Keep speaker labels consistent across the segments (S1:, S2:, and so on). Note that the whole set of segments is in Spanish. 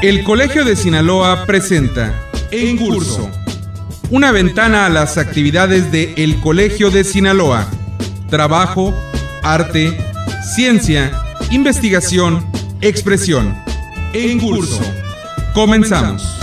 S1: El Colegio de Sinaloa presenta En Curso, una ventana a las actividades de El Colegio de Sinaloa. Trabajo, arte, ciencia, investigación, expresión. En Curso. Comenzamos.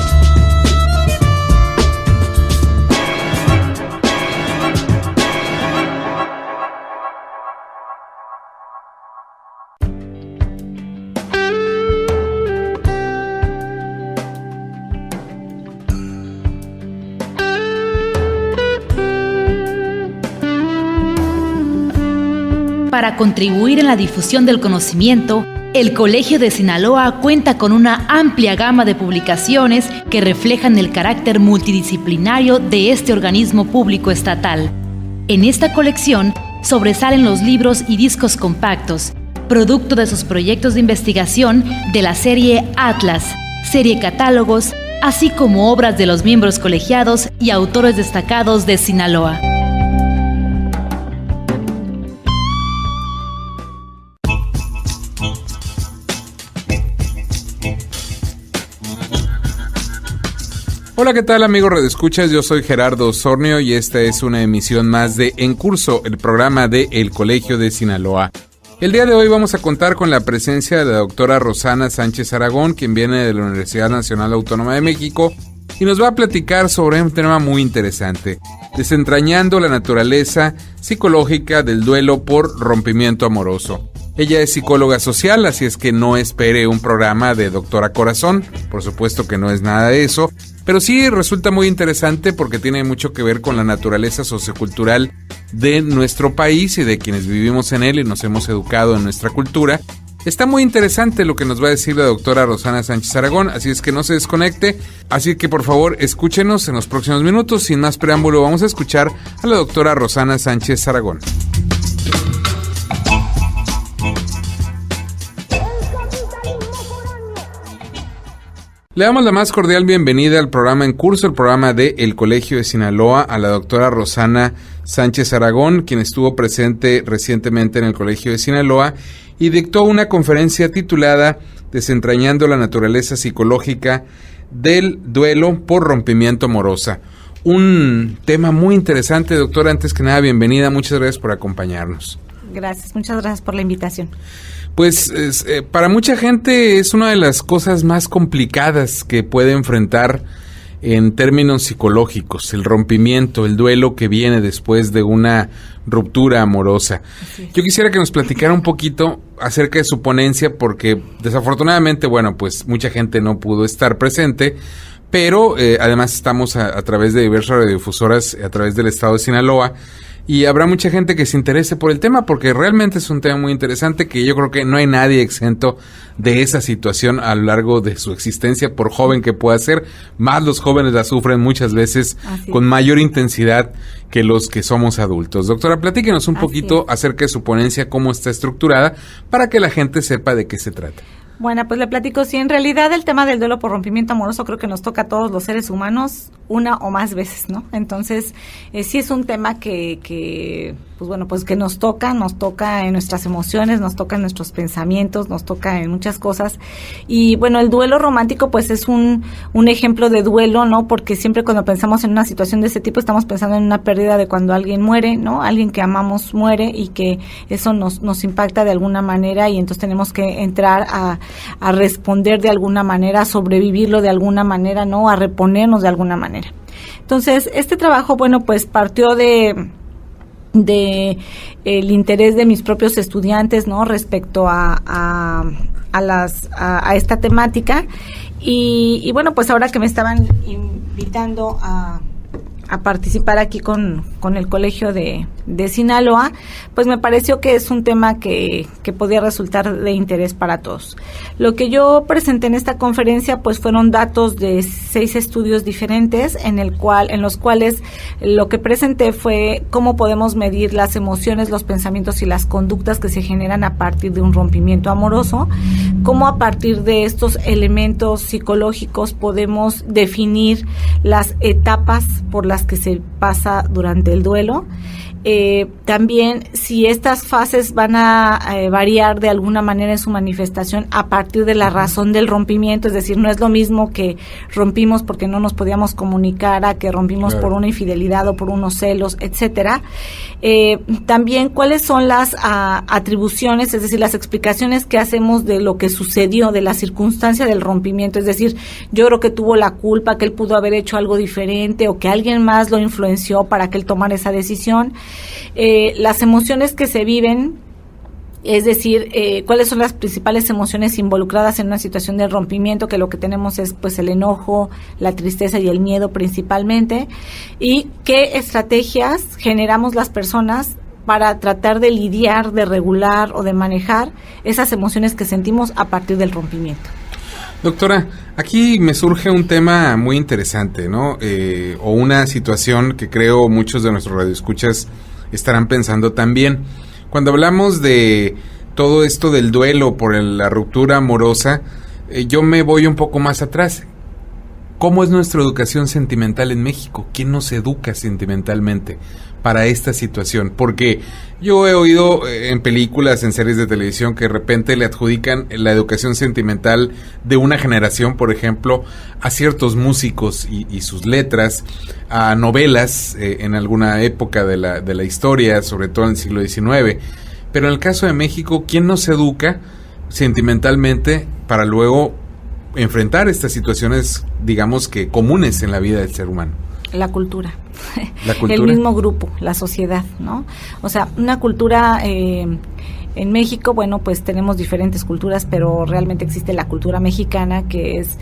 S2: Para contribuir en la difusión del conocimiento, el Colegio de Sinaloa cuenta con una amplia gama de publicaciones que reflejan el carácter multidisciplinario de este organismo público estatal. En esta colección sobresalen los libros y discos compactos, producto de sus proyectos de investigación de la serie Atlas, serie Catálogos, así como obras de los miembros colegiados y autores destacados de Sinaloa.
S1: Hola, ¿qué tal, amigos radioescuchas? Yo soy Gerardo Osornio y esta es una emisión más de En Curso, el programa de El Colegio de Sinaloa. El día de hoy vamos a contar con la presencia de la doctora Rosana Sánchez Aragón, quien viene de la Universidad Nacional Autónoma de México y nos va a platicar sobre un tema muy interesante, desentrañando la naturaleza psicológica del duelo por rompimiento amoroso. Ella es psicóloga social, así es que no espere un programa de Doctora Corazón, por supuesto que no es nada de eso, pero sí resulta muy interesante porque tiene mucho que ver con la naturaleza sociocultural de nuestro país y de quienes vivimos en él y nos hemos educado en nuestra cultura. Está muy interesante lo que nos va a decir la doctora Rosana Sánchez Aragón, así es que no se desconecte, así que por favor escúchenos en los próximos minutos. Sin más preámbulo, vamos a escuchar a la doctora Rosana Sánchez Aragón. Le damos la más cordial bienvenida al programa En Curso, el programa de El Colegio de Sinaloa, a la doctora Rosana Sánchez Aragón, quien estuvo presente recientemente en el Colegio de Sinaloa y dictó una conferencia titulada Desentrañando la naturaleza psicológica del duelo por rompimiento amorosa. Un tema muy interesante, doctora. Antes que nada, bienvenida. Muchas gracias por acompañarnos.
S3: Gracias, muchas gracias por la invitación.
S1: Pues para mucha gente es una de las cosas más complicadas que puede enfrentar en términos psicológicos, el rompimiento, el duelo que viene después de una ruptura amorosa. Yo quisiera que nos platicara un poquito acerca de su ponencia, porque desafortunadamente, bueno, pues mucha gente no pudo estar presente, pero además estamos a través de diversas radiodifusoras a través del estado de Sinaloa. Y habrá mucha gente que se interese por el tema porque realmente es un tema muy interesante que yo creo que no hay nadie exento de esa situación a lo largo de su existencia, por joven que pueda ser. Más los jóvenes la sufren muchas veces con mayor intensidad que los que somos adultos. Doctora, platíquenos un poquito acerca de su ponencia, cómo está estructurada, para que la gente sepa de qué se trata.
S3: Bueno, pues le platico, sí, en realidad el tema del duelo por rompimiento amoroso creo que nos toca a todos los seres humanos una o más veces, ¿no? Entonces, sí es un tema que pues bueno, pues que nos toca en nuestras emociones, nos toca en nuestros pensamientos, nos toca en muchas cosas. Y bueno, el duelo romántico pues es un ejemplo de duelo, ¿no? Porque siempre cuando pensamos en una situación de ese tipo estamos pensando en una pérdida de cuando alguien muere, ¿no? Alguien que amamos muere y que eso nos impacta de alguna manera y entonces tenemos que entrar a responder de alguna manera, a sobrevivirlo de alguna manera, ¿no? A reponernos de alguna manera. Entonces, este trabajo, bueno, pues partió de el interés de mis propios estudiantes, ¿no? Respecto a esta temática y bueno, pues ahora que me estaban invitando a participar aquí con el Colegio de Sinaloa, pues me pareció que es un tema que podía resultar de interés para todos. Lo que yo presenté en esta conferencia pues fueron datos de 6 estudios diferentes en los cuales lo que presenté fue cómo podemos medir las emociones, los pensamientos y las conductas que se generan a partir de un rompimiento amoroso, cómo a partir de estos elementos psicológicos podemos definir las etapas por las que se pasa durante el duelo También si estas fases van a variar de alguna manera en su manifestación a partir de la razón del rompimiento, es decir, no es lo mismo que rompimos porque no nos podíamos comunicar a que rompimos por una infidelidad o por unos celos, etcétera. También cuáles son las atribuciones, es decir, las explicaciones que hacemos de lo que sucedió, de la circunstancia del rompimiento, es decir, yo creo que tuvo la culpa, que él pudo haber hecho algo diferente o que alguien más lo influenció para que él tomara esa decisión. Las emociones que se viven, es decir, cuáles son las principales emociones involucradas en una situación de rompimiento, que lo que tenemos es pues el enojo, la tristeza y el miedo principalmente, y qué estrategias generamos las personas para tratar de lidiar, de regular o de manejar esas emociones que sentimos a partir del rompimiento.
S1: Doctora, aquí me surge un tema muy interesante, ¿no? O una situación que creo muchos de nuestros radioescuchas estarán pensando también. Cuando hablamos de todo esto del duelo por la ruptura amorosa, yo me voy un poco más atrás. ¿Cómo es nuestra educación sentimental en México? ¿Quién nos educa sentimentalmente para esta situación? Porque yo he oído en películas, en series de televisión, que de repente le adjudican la educación sentimental de una generación, por ejemplo, a ciertos músicos y sus letras, a novelas en alguna época de la historia, sobre todo en el siglo XIX. Pero en el caso de México, ¿quién nos educa sentimentalmente para luego enfrentar estas situaciones, digamos que comunes en la vida del ser humano?
S3: La cultura.
S1: ¿La cultura?
S3: El mismo grupo, la sociedad, ¿no? O sea, una cultura en México, bueno, pues tenemos diferentes culturas, pero realmente existe la cultura mexicana, que es,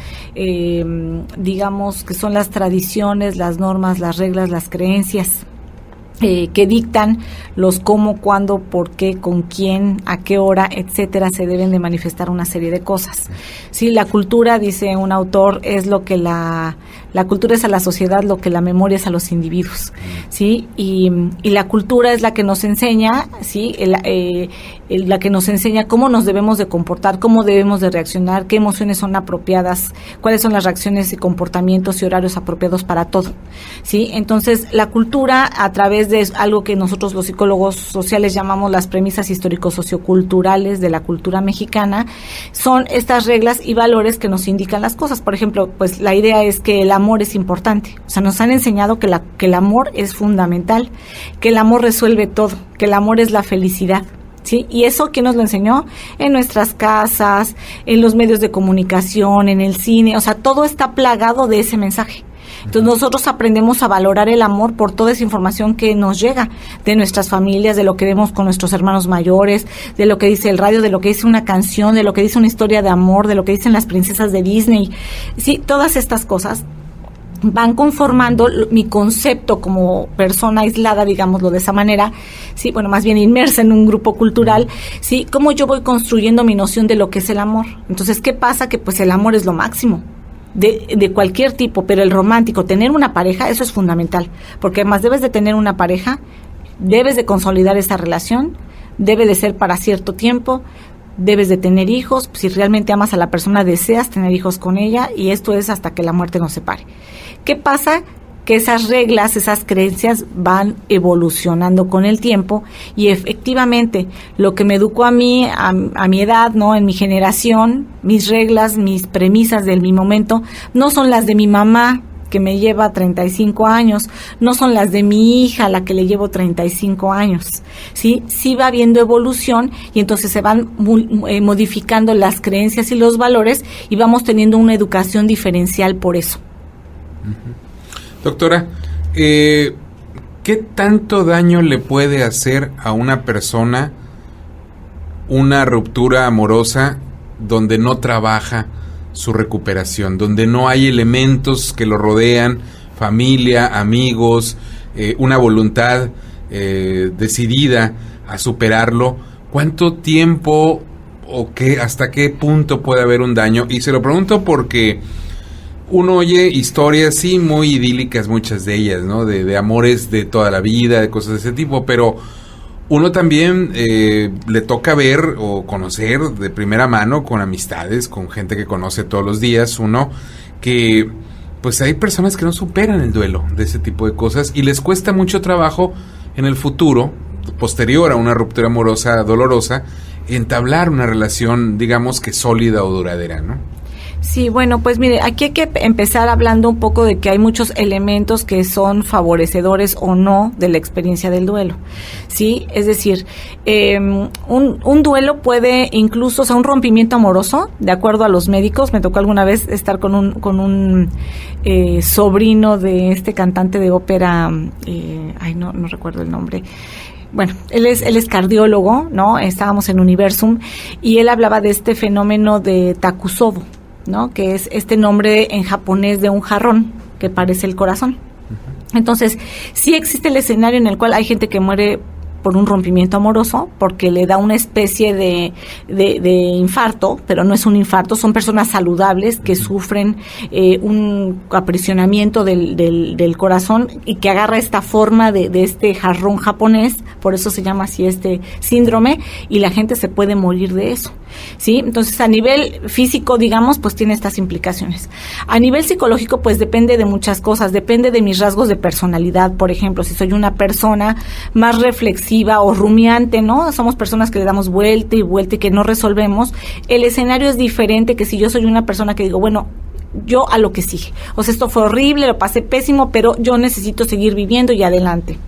S3: digamos, que son las tradiciones, las normas, las reglas, las creencias que dictan los cómo, cuándo, por qué, con quién, a qué hora, etcétera, se deben de manifestar una serie de cosas. Sí, la cultura, dice un autor, es lo que la cultura es a la sociedad lo que la memoria es a los individuos, ¿sí? Y la cultura es la que nos enseña, ¿sí? La que nos enseña cómo nos debemos de comportar, cómo debemos de reaccionar, qué emociones son apropiadas, cuáles son las reacciones y comportamientos y horarios apropiados para todo, ¿sí? Entonces, la cultura, a través de algo que nosotros los psicólogos sociales llamamos las premisas histórico-socioculturales de la cultura mexicana, son estas reglas y valores que nos indican las cosas. Por ejemplo, pues la idea es que el amor es importante. O sea, nos han enseñado que el amor es fundamental, que el amor resuelve todo, que el amor es la felicidad, ¿sí? Y eso, ¿quién nos lo enseñó? En nuestras casas, en los medios de comunicación, en el cine. O sea, todo está plagado de ese mensaje. Entonces nosotros aprendemos a valorar el amor por toda esa información que nos llega de nuestras familias, de lo que vemos con nuestros hermanos mayores, de lo que dice el radio, de lo que dice una canción, de lo que dice una historia de amor, de lo que dicen las princesas de Disney. Sí, todas estas cosas van conformando mi concepto como persona aislada, digámoslo de esa manera, sí, bueno, más bien inmersa en un grupo cultural, sí, cómo yo voy construyendo mi noción de lo que es el amor. Entonces, ¿qué pasa? Que pues el amor es lo máximo. De cualquier tipo, pero el romántico, tener una pareja, eso es fundamental, porque además debes de tener una pareja, debes de consolidar esa relación, debe de ser para cierto tiempo, debes de tener hijos, si realmente amas a la persona deseas tener hijos con ella, y esto es hasta que la muerte nos separe. ¿Qué pasa? Que esas reglas, esas creencias van evolucionando con el tiempo, y efectivamente lo que me educó a mí, a mi edad, ¿no? En mi generación, mis reglas, mis premisas de mi momento, no son las de mi mamá, que me lleva 35 años, no son las de mi hija, a la que le llevo 35 años, ¿sí? Sí va habiendo evolución, y entonces se van modificando las creencias y los valores, y vamos teniendo una educación diferencial por eso.
S1: Uh-huh. Doctora, ¿qué tanto daño le puede hacer a una persona una ruptura amorosa donde no trabaja su recuperación, donde no hay elementos que lo rodean, familia, amigos, una voluntad decidida a superarlo? ¿Cuánto tiempo o hasta qué punto puede haber un daño? Y se lo pregunto porque uno oye historias, sí, muy idílicas, muchas de ellas, ¿no? De amores de toda la vida, de cosas de ese tipo, pero uno también le toca ver o conocer de primera mano, con amistades, con gente que conoce todos los días, uno, que pues hay personas que no superan el duelo de ese tipo de cosas y les cuesta mucho trabajo en el futuro, posterior a una ruptura amorosa dolorosa, entablar una relación, digamos que sólida o duradera, ¿no?
S3: Sí, bueno, pues mire, aquí hay que empezar hablando un poco de que hay muchos elementos que son favorecedores o no de la experiencia del duelo, ¿sí? Es decir, un duelo puede incluso, o sea, un rompimiento amoroso, de acuerdo a los médicos. Me tocó alguna vez estar con un sobrino de este cantante de ópera, no recuerdo el nombre. Bueno, él es cardiólogo, ¿no? Estábamos en Universum y él hablaba de este fenómeno de Takusobo, ¿no? Que es este nombre en japonés de un jarrón que parece el corazón. Entonces, sí existe el escenario en el cual hay gente que muere por un rompimiento amoroso, porque le da una especie de infarto, pero no es un infarto, son personas saludables que sufren un aprisionamiento del corazón y que agarra esta forma de este jarrón japonés, por eso se llama así este síndrome, y la gente se puede morir de eso, ¿sí? Entonces, a nivel físico, digamos, pues tiene estas implicaciones. A nivel psicológico, pues depende de muchas cosas, depende de mis rasgos de personalidad. Por ejemplo, si soy una persona más reflexiva o rumiante, ¿no? Somos personas que le damos vuelta y que no resolvemos. El escenario es diferente que si yo soy una persona que digo, bueno, yo a lo que sigue. O sea, esto fue horrible, lo pasé pésimo, pero yo necesito seguir viviendo y adelante.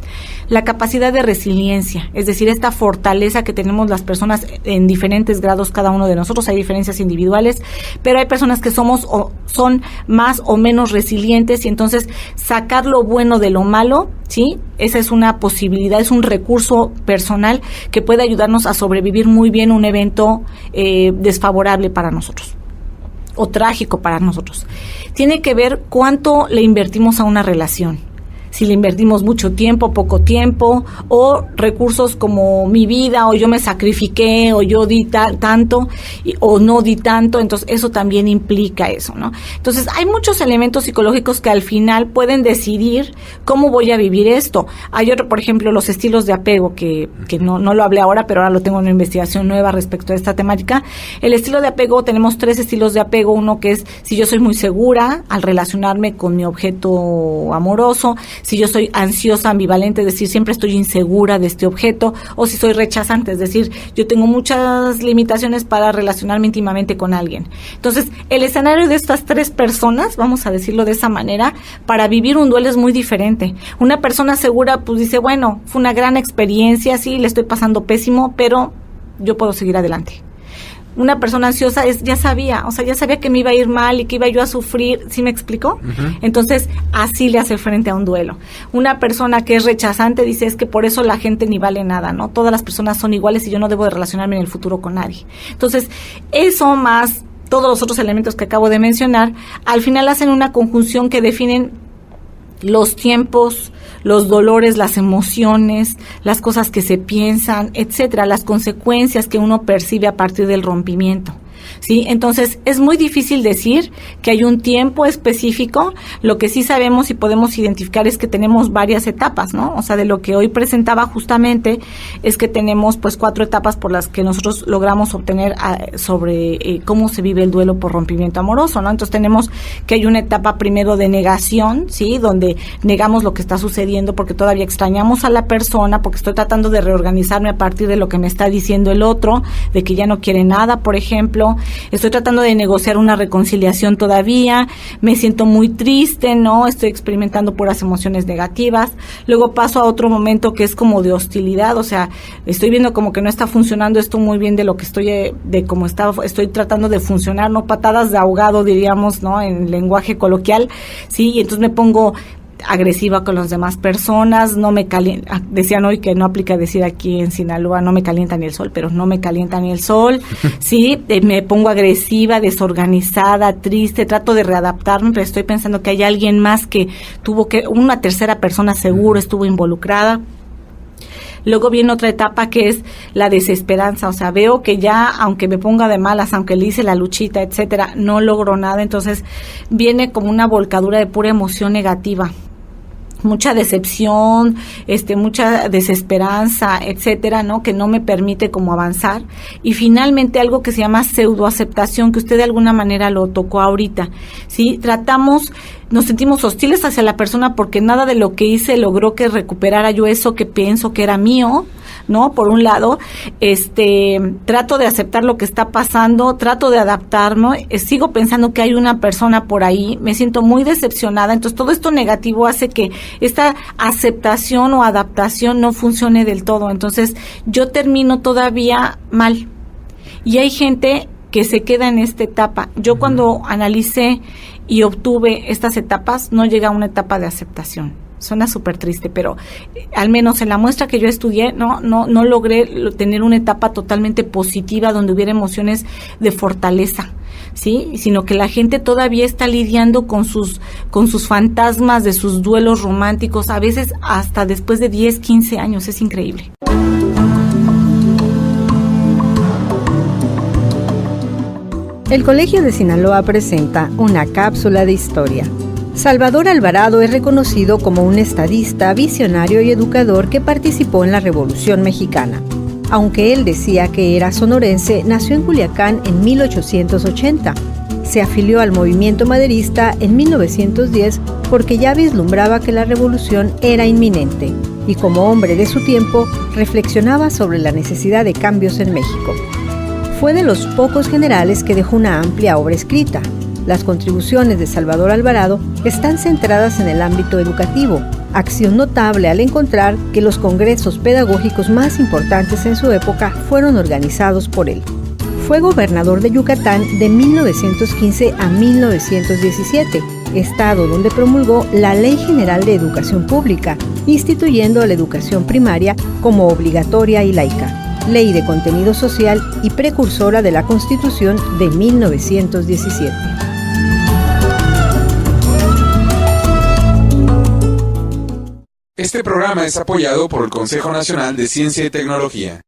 S3: La capacidad de resiliencia, es decir, esta fortaleza que tenemos las personas en diferentes grados cada uno de nosotros. Hay diferencias individuales, pero hay personas que son más o menos resilientes, y entonces sacar lo bueno de lo malo, ¿sí? Esa es una posibilidad, es un recurso personal que puede ayudarnos a sobrevivir muy bien un evento desfavorable para nosotros o trágico para nosotros. Tiene que ver cuánto le invertimos a una relación. Si le invertimos mucho tiempo, poco tiempo, o recursos como mi vida, o yo me sacrifiqué, o yo di tanto, o no di tanto, entonces eso también implica eso, ¿no? Entonces hay muchos elementos psicológicos que al final pueden decidir cómo voy a vivir esto. Hay otro, por ejemplo, los estilos de apego, que no lo hablé ahora, pero ahora lo tengo en una investigación nueva respecto a esta temática. El estilo de apego, tenemos 3 estilos de apego. Uno que es si yo soy muy segura al relacionarme con mi objeto amoroso, si yo soy ansiosa, ambivalente, es decir, siempre estoy insegura de este objeto, o si soy rechazante, es decir, yo tengo muchas limitaciones para relacionarme íntimamente con alguien. Entonces, el escenario de estas 3 personas, vamos a decirlo de esa manera, para vivir un duelo es muy diferente. Una persona segura, pues dice, bueno, fue una gran experiencia, sí, le estoy pasando pésimo, pero yo puedo seguir adelante. Una persona ansiosa ya sabía que me iba a ir mal y que iba yo a sufrir, ¿sí me explico? Uh-huh. Entonces, así le hace frente a un duelo. Una persona que es rechazante dice, es que por eso la gente ni vale nada, ¿no? Todas las personas son iguales y yo no debo de relacionarme en el futuro con nadie. Entonces, eso más todos los otros elementos que acabo de mencionar, al final hacen una conjunción que definen los tiempos, los dolores, las emociones, las cosas que se piensan, etcétera, las consecuencias que uno percibe a partir del rompimiento. ¿Sí? Entonces, es muy difícil decir que hay un tiempo específico. Lo que sí sabemos y podemos identificar es que tenemos varias etapas, ¿no? O sea, de lo que hoy presentaba justamente es que tenemos pues 4 etapas por las que nosotros logramos obtener sobre cómo se vive el duelo por rompimiento amoroso, ¿no? Entonces, tenemos que hay una etapa primero de negación, ¿sí? Donde negamos lo que está sucediendo porque todavía extrañamos a la persona, porque estoy tratando de reorganizarme a partir de lo que me está diciendo el otro, de que ya no quiere nada, por ejemplo. Estoy tratando de negociar una reconciliación todavía, me siento muy triste, ¿no? Estoy experimentando puras emociones negativas. Luego paso a otro momento que es como de hostilidad, o sea, estoy viendo como que no está funcionando esto muy bien de lo que estoy tratando de funcionar, ¿no? Patadas de ahogado, diríamos, ¿no? En lenguaje coloquial, ¿sí? Y entonces me pongo agresiva con las demás personas, no me calienta, decían hoy que no aplica decir aquí en Sinaloa, no me calienta ni el sol, pero no me calienta ni el sol, sí, me pongo agresiva, desorganizada, triste, trato de readaptarme, pero estoy pensando que hay alguien más que una tercera persona seguro estuvo involucrada. Luego viene otra etapa que es la desesperanza, o sea, veo que ya, aunque me ponga de malas, aunque le hice la luchita, etcétera, no logro nada, entonces viene como una volcadura de pura emoción negativa. mucha decepción, mucha desesperanza, etcétera, ¿no? Que no me permite como avanzar. Y finalmente algo que se llama pseudoaceptación, que usted de alguna manera lo tocó ahorita, ¿sí? Nos sentimos hostiles hacia la persona porque nada de lo que hice logró que recuperara yo eso que pienso que era mío, ¿no? Por un lado, trato de aceptar lo que está pasando, trato de adaptarme, sigo pensando que hay una persona por ahí, me siento muy decepcionada, entonces todo esto negativo hace que esta aceptación o adaptación no funcione del todo, entonces yo termino todavía mal. Y hay gente que se queda en esta etapa. Yo cuando analicé y obtuve estas etapas, no llegué a una etapa de aceptación. Suena súper triste, pero al menos en la muestra que yo estudié, no logré tener una etapa totalmente positiva donde hubiera emociones de fortaleza, ¿sí? Sino que la gente todavía está lidiando con sus fantasmas de sus duelos románticos, a veces hasta después de 10, 15 años. Es increíble.
S4: El Colegio de Sinaloa presenta una cápsula de historia. Salvador Alvarado es reconocido como un estadista, visionario y educador que participó en la Revolución Mexicana. Aunque él decía que era sonorense, nació en Culiacán en 1880. Se afilió al movimiento maderista en 1910 porque ya vislumbraba que la revolución era inminente y como hombre de su tiempo reflexionaba sobre la necesidad de cambios en México. Fue de los pocos generales que dejó una amplia obra escrita. Las contribuciones de Salvador Alvarado están centradas en el ámbito educativo, acción notable al encontrar que los congresos pedagógicos más importantes en su época fueron organizados por él. Fue gobernador de Yucatán de 1915 a 1917, estado donde promulgó la Ley General de Educación Pública, instituyendo la educación primaria como obligatoria y laica. Ley de contenido social y precursora de la Constitución de 1917.
S1: Este programa es apoyado por el Consejo Nacional de Ciencia y Tecnología.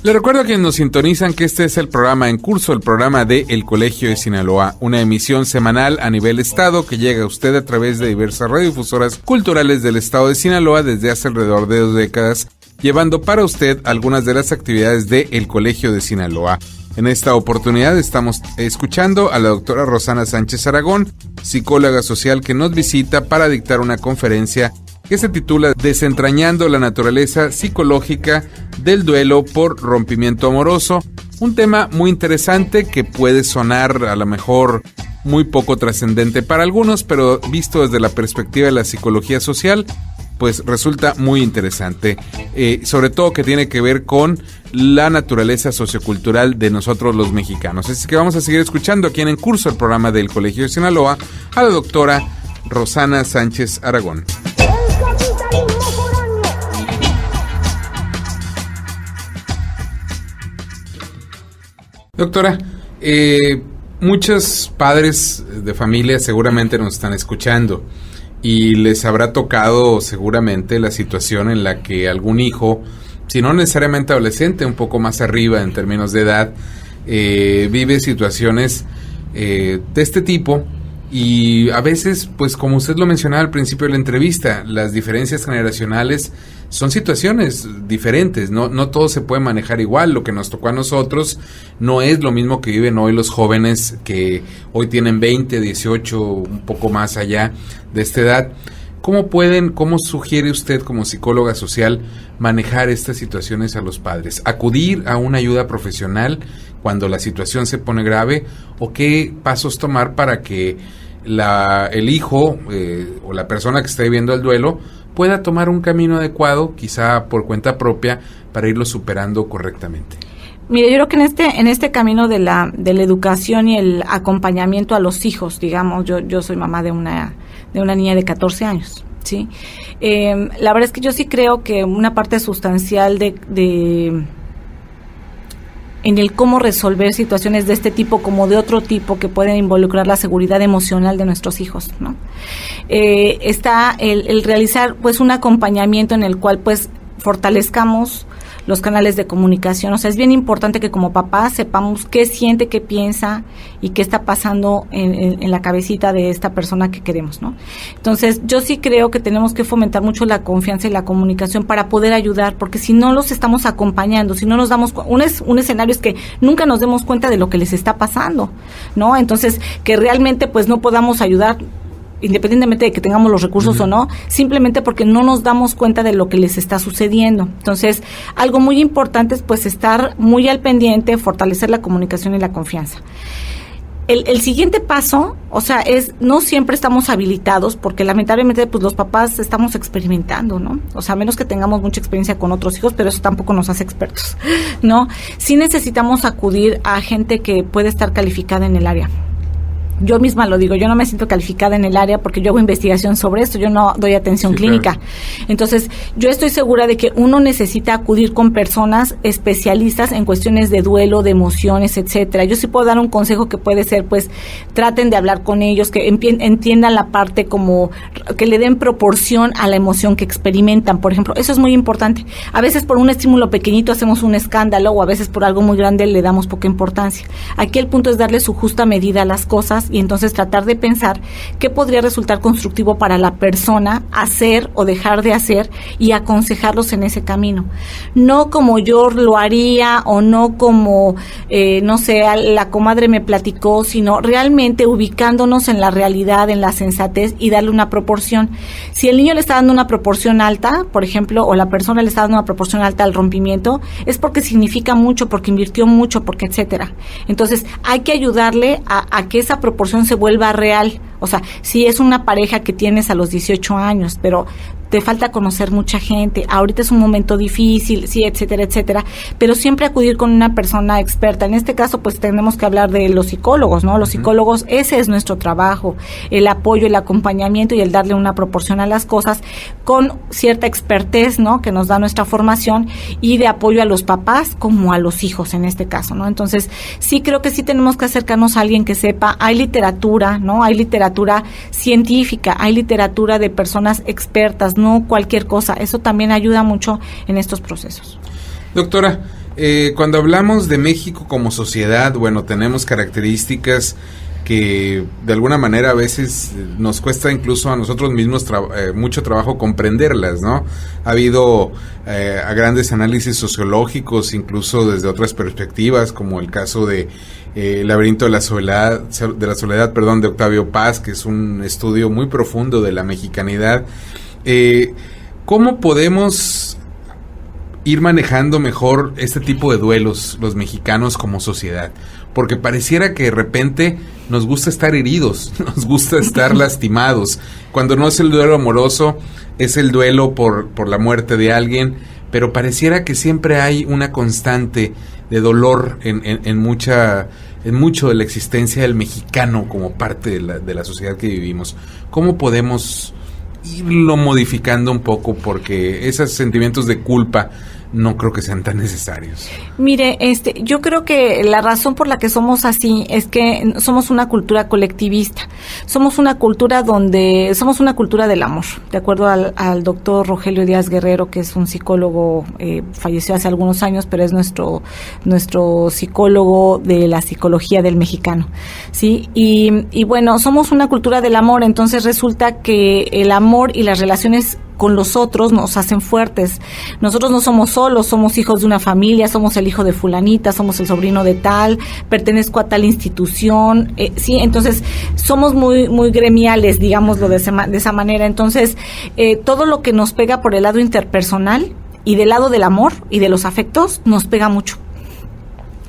S1: Les recuerdo a quienes nos sintonizan que este es el programa en curso, el programa de El Colegio de Sinaloa, una emisión semanal a nivel estado que llega a usted a través de diversas radiodifusoras culturales del estado de Sinaloa desde hace alrededor de 2 décadas, llevando para usted algunas de las actividades de El Colegio de Sinaloa. En esta oportunidad estamos escuchando a la doctora Rosana Sánchez Aragón, psicóloga social que nos visita para dictar una conferencia que se titula Desentrañando la naturaleza psicológica del duelo por rompimiento amoroso, un tema muy interesante que puede sonar a lo mejor muy poco trascendente para algunos, pero visto desde la perspectiva de la psicología social, pues resulta muy interesante, sobre todo que tiene que ver con la naturaleza sociocultural de nosotros los mexicanos. Así que vamos a seguir escuchando aquí en curso el programa del Colegio de Sinaloa a la doctora Rosana Sánchez Aragón. Doctora, muchos padres de familia seguramente nos están escuchando y les habrá tocado seguramente la situación en la que algún hijo, si no necesariamente adolescente, un poco más arriba en términos de edad, vive situaciones de este tipo. Y a veces, pues como usted lo mencionaba al principio de la entrevista, las diferencias generacionales son situaciones diferentes, no todo se puede manejar igual. Lo que nos tocó a nosotros no es lo mismo que viven hoy los jóvenes que hoy tienen 20, 18, un poco más allá de esta edad. ¿Cómo sugiere usted como psicóloga social manejar estas situaciones a los padres? ¿Acudir a una ayuda profesional cuando la situación se pone grave? ¿O qué pasos tomar para que el hijo o la persona que está viviendo el duelo pueda tomar un camino adecuado, quizá por cuenta propia, para irlo superando correctamente?
S3: Mire, yo creo que en este camino de la educación y el acompañamiento a los hijos, digamos, yo soy mamá de una niña de 14 años, ¿sí? La verdad es que yo sí creo que una parte sustancial en el cómo resolver situaciones de este tipo como de otro tipo que pueden involucrar la seguridad emocional de nuestros hijos, ¿no? Está el realizar pues un acompañamiento en el cual pues fortalezcamos los canales de comunicación. O sea, es bien importante que como papás sepamos qué siente, qué piensa y qué está pasando en la cabecita de esta persona que queremos, ¿no? Entonces, yo sí creo que tenemos que fomentar mucho la confianza y la comunicación para poder ayudar, porque si no los estamos acompañando, si no nos damos un escenario es que nunca nos demos cuenta de lo que les está pasando, ¿no? Entonces, que realmente pues no podamos ayudar independientemente de que tengamos los recursos o no, simplemente porque no nos damos cuenta de lo que les está sucediendo. Entonces, algo muy importante es pues estar muy al pendiente, fortalecer la comunicación y la confianza. El siguiente paso, o sea, no siempre estamos habilitados, porque lamentablemente pues los papás estamos experimentando, ¿no? O sea, a menos que tengamos mucha experiencia con otros hijos, pero eso tampoco nos hace expertos, ¿no? Sí necesitamos acudir a gente que puede estar calificada en el área. Yo misma lo digo, yo no me siento calificada en el área porque yo hago investigación sobre esto, yo no doy atención clínica. Claro. Entonces, yo estoy segura de que uno necesita acudir con personas especialistas en cuestiones de duelo, de emociones, etcétera. Yo sí puedo dar un consejo que puede ser, pues, traten de hablar con ellos, que entiendan la parte como, que le den proporción a la emoción que experimentan, por ejemplo. Eso es muy importante. A veces por un estímulo pequeñito hacemos un escándalo, o a veces por algo muy grande le damos poca importancia. Aquí el punto es darle su justa medida a las cosas y entonces tratar de pensar qué podría resultar constructivo para la persona hacer o dejar de hacer y aconsejarlos en ese camino. No como yo lo haría o no como, no sé, la comadre me platicó, sino realmente ubicándonos en la realidad, en la sensatez y darle una proporción. Si el niño le está dando una proporción alta, por ejemplo, o la persona le está dando una proporción alta al rompimiento, es porque significa mucho, porque invirtió mucho, porque etcétera. Entonces, hay que ayudarle a que esa proporción se vuelva real. O sea, si es una pareja que tienes a los 18 años, pero te falta conocer mucha gente, ahorita es un momento difícil, sí, etcétera, etcétera, pero siempre acudir con una persona experta. En este caso, pues tenemos que hablar de los psicólogos, ¿no? Los psicólogos, ese es nuestro trabajo, el apoyo, el acompañamiento y el darle una proporción a las cosas con cierta expertez, ¿no? Que nos da nuestra formación y de apoyo a los papás como a los hijos en este caso, ¿no? Entonces, sí creo que sí tenemos que acercarnos a alguien que sepa. Hay literatura, ¿no? Hay literatura científica, hay literatura de personas expertas, no cualquier cosa. Eso también ayuda mucho en estos procesos.
S1: Doctora, cuando hablamos de México como sociedad, bueno, tenemos características que de alguna manera a veces nos cuesta incluso a nosotros mismos mucho trabajo comprenderlas, ¿no? Ha habido a grandes análisis sociológicos, incluso desde otras perspectivas, como el caso de El laberinto de la soledad, de Octavio Paz, que es un estudio muy profundo de la mexicanidad. ¿Cómo podemos ir manejando mejor este tipo de duelos los mexicanos como sociedad? Porque pareciera que de repente nos gusta estar heridos, nos gusta estar lastimados. Cuando no es el duelo amoroso, es el duelo por la muerte de alguien, pero pareciera que siempre hay una constante de dolor en mucho de la existencia del mexicano como parte de la sociedad que vivimos. ¿Cómo podemos irlo modificando un poco? Porque esos sentimientos de culpa no creo que sean tan necesarios.
S3: Mire, yo creo que la razón por la que somos así es que somos una cultura colectivista. Somos una cultura del amor. De acuerdo al doctor Rogelio Díaz Guerrero, que es un psicólogo, falleció hace algunos años, pero es nuestro psicólogo de la psicología del mexicano, ¿sí? Y bueno, somos una cultura del amor, entonces resulta que el amor y las relaciones con los otros nos hacen fuertes. Nosotros no somos solos, somos hijos de una familia, somos el hijo de fulanita, somos el sobrino de tal, pertenezco a tal institución, sí, entonces somos muy muy gremiales, digámoslo de esa manera. Entonces, todo lo que nos pega por el lado interpersonal y del lado del amor y de los afectos nos pega mucho.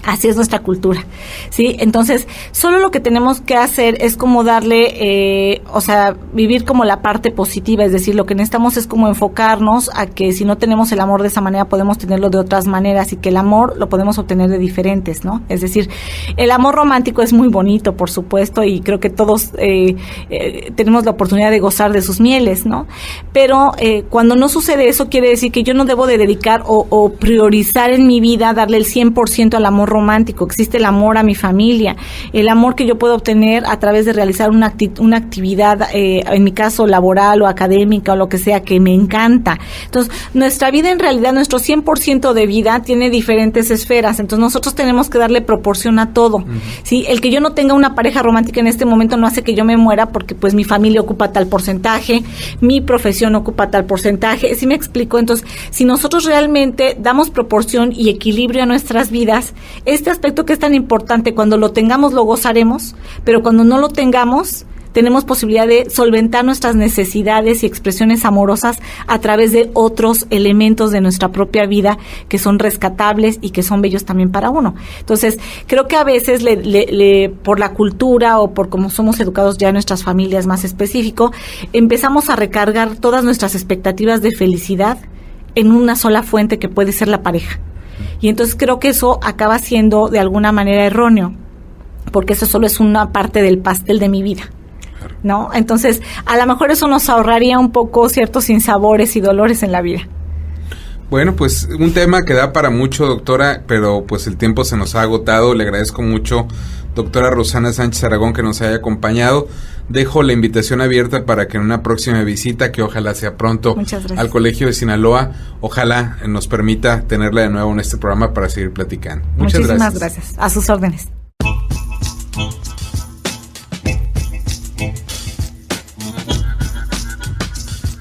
S3: Así es nuestra cultura, ¿sí? Entonces, solo lo que tenemos que hacer es como darle, vivir como la parte positiva, es decir, lo que necesitamos es como enfocarnos a que si no tenemos el amor de esa manera, podemos tenerlo de otras maneras y que el amor lo podemos obtener de diferentes, ¿no? Es decir, el amor romántico es muy bonito, por supuesto, y creo que todos tenemos la oportunidad de gozar de sus mieles, ¿no? Pero cuando no sucede eso, quiere decir que yo no debo de dedicar o priorizar en mi vida, darle el 100% al amor romántico, existe el amor a mi familia, el amor que yo puedo obtener a través de realizar una actividad, en mi caso laboral o académica o lo que sea, que me encanta. Entonces, nuestra vida en realidad, nuestro 100% de vida tiene diferentes esferas, entonces nosotros tenemos que darle proporción a todo. ¿Sí? El que yo no tenga una pareja romántica en este momento no hace que yo me muera, porque pues mi familia ocupa tal porcentaje, mi profesión ocupa tal porcentaje, ¿sí me explico? Entonces, si nosotros realmente damos proporción y equilibrio a nuestras vidas, este aspecto que es tan importante, cuando lo tengamos lo gozaremos, pero cuando no lo tengamos, tenemos posibilidad de solventar nuestras necesidades y expresiones amorosas a través de otros elementos de nuestra propia vida que son rescatables y que son bellos también para uno. Entonces, creo que a veces por la cultura o por cómo somos educados ya en nuestras familias más específico, empezamos a recargar todas nuestras expectativas de felicidad en una sola fuente que puede ser la pareja. Y entonces creo que eso acaba siendo de alguna manera erróneo, porque eso solo es una parte del pastel de mi vida, ¿no? Entonces, a lo mejor eso nos ahorraría un poco ciertos sinsabores y dolores en la vida.
S1: Bueno, pues un tema que da para mucho, doctora, pero pues el tiempo se nos ha agotado. Le agradezco mucho, doctora Rosana Sánchez Aragón, que nos haya acompañado. Dejo la invitación abierta para que en una próxima visita, que ojalá sea pronto, al Colegio de Sinaloa, ojalá nos permita tenerla de nuevo en este programa para seguir platicando.
S3: Muchísimas gracias. A sus órdenes.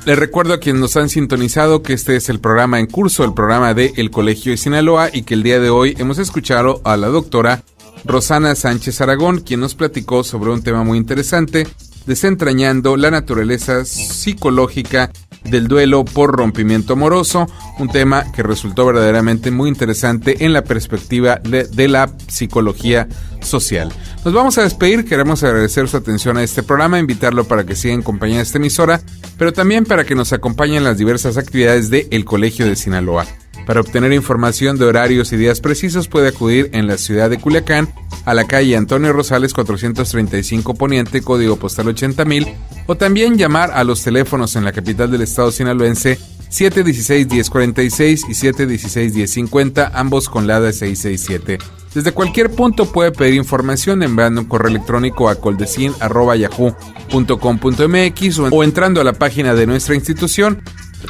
S1: Les recuerdo a quienes nos han sintonizado que este es el programa en curso, el programa de El Colegio de Sinaloa, y que el día de hoy hemos escuchado a la doctora Rosana Sánchez Aragón, quien nos platicó sobre un tema muy interesante, desentrañando la naturaleza psicológica del duelo por rompimiento amoroso, un tema que resultó verdaderamente muy interesante en la perspectiva de la psicología social. Nos vamos a despedir, queremos agradecer su atención a este programa, invitarlo para que siga en compañía de esta emisora, pero también para que nos acompañe en las diversas actividades de El Colegio de Sinaloa. Para obtener información de horarios y días precisos puede acudir en la ciudad de Culiacán a la calle Antonio Rosales 435 Poniente, código postal 80,000, o también llamar a los teléfonos en la capital del estado sinaloense 716-1046 y 716-1050, ambos con LADA 667. Desde cualquier punto puede pedir información enviando un correo electrónico a coldecin@yahoo.com.mx o entrando a la página de nuestra institución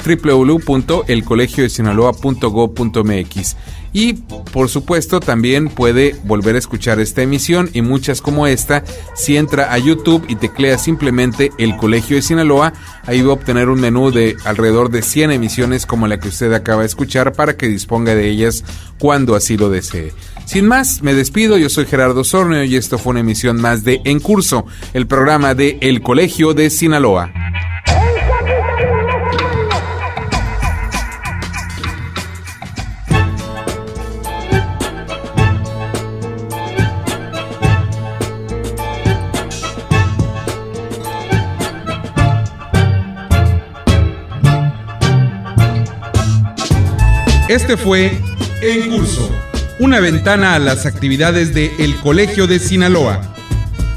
S1: www.elcolegiodesinaloa.gov.mx. Y por supuesto también puede volver a escuchar esta emisión y muchas como esta si entra a YouTube y teclea simplemente El Colegio de Sinaloa. Ahí va a obtener un menú de alrededor de 100 emisiones como la que usted acaba de escuchar, para que disponga de ellas cuando así lo desee. Sin más, me despido. Yo soy Gerardo Sornio y esto fue una emisión más de En Curso, el programa de El Colegio de Sinaloa. Este fue En Curso, una ventana a las actividades de El Colegio de Sinaloa.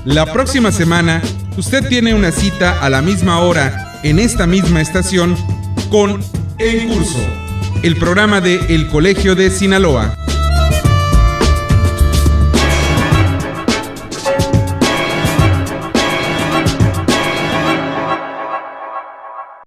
S1: La próxima semana, usted tiene una cita a la misma hora, en esta misma estación, con En Curso, el programa de El Colegio de Sinaloa.